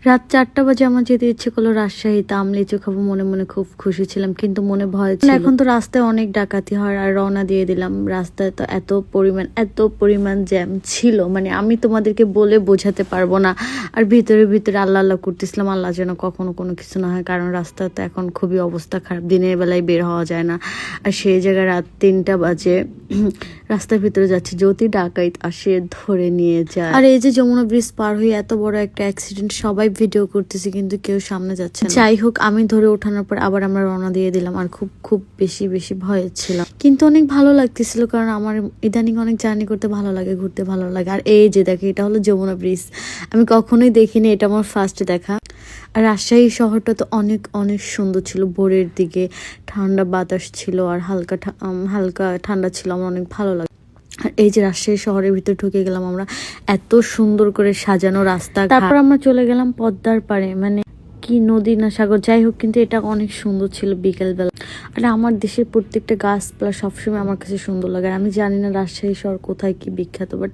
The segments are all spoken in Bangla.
রাত 4টা বাজে আমার যেতে ইচ্ছে করলো রাজশাহীতে। আম লিচু খাবো, মনে মনে খুব খুশি ছিলাম, কিন্তু মনে ভয় ছিল। এখন তো রাস্তায় অনেক ডাকাতি হয়। আর রওনা দিয়ে দিলাম। রাস্তায় তো এত পরিমাণ জ্যাম ছিল, মানে আমি তোমাদেরকে বলে বোঝাতে পারবো না। আর ভিতরে ভিতরে আল্লাহ আল্লাহ করতেছিলাম, আল্লাহ যেন কখনো কোনো কিছু না হয়, কারণ রাস্তা তো এখন খুবই অবস্থা খারাপ, দিনের বেলায় বের হওয়া যায় না। আর সেই জায়গায় রাত 3টা বাজে রাস্তার ভিতরে যাচ্ছে, যদি ডাকাইত আসে ধরে নিয়ে যায়। আর এই যে যমুনা ব্রিজ পার হয়ে এত বড় একটা অ্যাক্সিডেন্ট, সবাই ভিডিও করতেছে কিন্তু কেউ সামনে যাচ্ছে না। যাই হোক, আমি ধরে ওঠানোর পর আবার আমরা রওনা দিয়ে দিলাম। আর খুব খুব বেশি ভয় ছিল, কিন্তু অনেক ভালো লাগতেছিল, কারণ আমার ইদানিং অনেক জার্নি করতে ভালো লাগে, ঘুরতে ভালো লাগে। আর এই যে দেখে, এটা হলো যমুনা ব্রিজ। আমি কখনোই দেখিনি, এটা আমার ফার্স্ট দেখা। আর রাজশাহী শহরটা তো অনেক অনেক সুন্দর ছিল। ভোরের দিকে ঠান্ডা বাতাস ছিল, আর হালকা ঠান্ডা ছিল, আমার অনেক ভালো লাগে। আর এই যে রাজশাহী শহরের ভিতরে ঢুকে গেলাম আমরা, এত সুন্দর করে সাজানো রাস্তা। তারপর আমরা চলে গেলাম পদ্মার পাড়ে, মানে কি নদী না সাগর, যাই হোক, কিন্তু এটা অনেক সুন্দর ছিল বিকেলবেলা। আর আমার দেশের প্রত্যেকটা গাছপালা সবসময় আমার কাছে সুন্দর লাগে। আর আমি জানি না রাজশাহী শহর কোথায় কি বিখ্যাত, বাট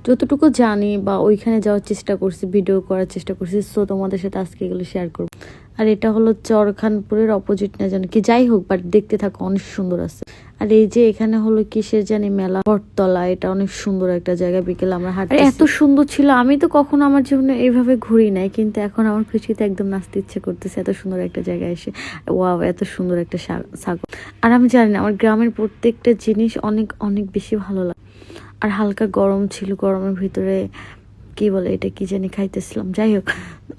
যতটুকু জানি বা ওইখানে যাওয়ার চেষ্টা করছি, ভিডিও করার চেষ্টা করছি, সো তোমাদের সাথে আজকে এগুলো শেয়ার করবো। আর এটা হলো চরখানপুরের অপোজিট না জানি কি, যাই হোক, বাট দেখতে থাকো, অনেক সুন্দর আছে। আর এই যে এখানে হলো কিসের জানি মেলা, বটতলা, এটা অনেক সুন্দর একটা জায়গা। বিকেলে আমরা হাঁটতে, এত সুন্দর ছিল। আমি তো কখনো আমার জীবনে এইভাবে ঘুরি নাই, কিন্তু এখন আমার খুশিতে একদম নাচতে ইচ্ছে করতেছে, এত সুন্দর একটা জায়গায় এসে। ওয়াও, এত সুন্দর একটা ছাগল। আর আমি জানি না, আমার গ্রামের প্রত্যেকটা জিনিস অনেক অনেক বেশি ভালো লাগে। আর হালকা গরম ছিল, গরমের ভিতরে কি বলে এটা, কি জানি খাইতেছিলাম। যাই হোক,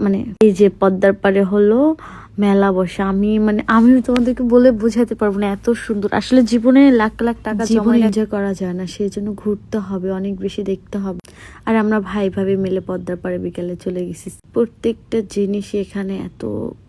মানে এই যে পদ্মার পাড়ে হলো মেলা বসে। আমি তোমাদেরকে বলে বোঝাতে পারবো না, এত সুন্দর। আসলে জীবনে লাখ লাখ টাকা জমা এনজয় করা যায় না, সেই জন্য ঘুরতে হবে, অনেক বেশি দেখতে হবে। আর আমরা ভাই ভাবি মিলে পদ্মার পাড়ে বিকেলে চলে গেছি। প্রত্যেকটা জিনিস এখানে এত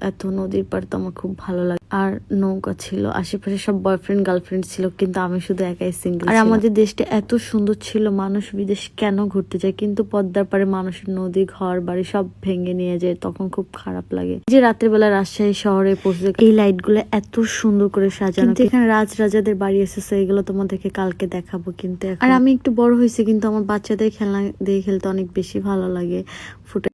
এত, নদীর পাড় তো আমার খুব ভালো লাগে। আর নৌকা ছিল, আশেপাশে সব বয়ফ্রেন্ড গার্লফ্রেন্ড ছিল, কিন্তু আমি শুধু একাই সিঙ্গেল। আর আমাদের দেশটা এত সুন্দর ছিল, মানুষ বিদেশ কেন ঘুরতে যায়, কিন্তু পদ্মার পাড়ে মানুষের নদী ঘর বাড়ি সব ভেঙে নিয়ে যায়, তখন খুব খারাপ লাগে। যে রাতের বেলা রাজশাহী শহরে পৌঁছে, এই লাইট গুলো এত সুন্দর করে সাজানো, এখানে রাজাদের বাড়ি এসেছে, এগুলো তোমাদেরকে কালকে দেখাবো। কিন্তু আর আমি একটু বড় হয়েছি, কিন্তু আমার বাচ্চাদের খেলনা দিয়ে খেলতে অনেক বেশি ভালো লাগে। ফুটে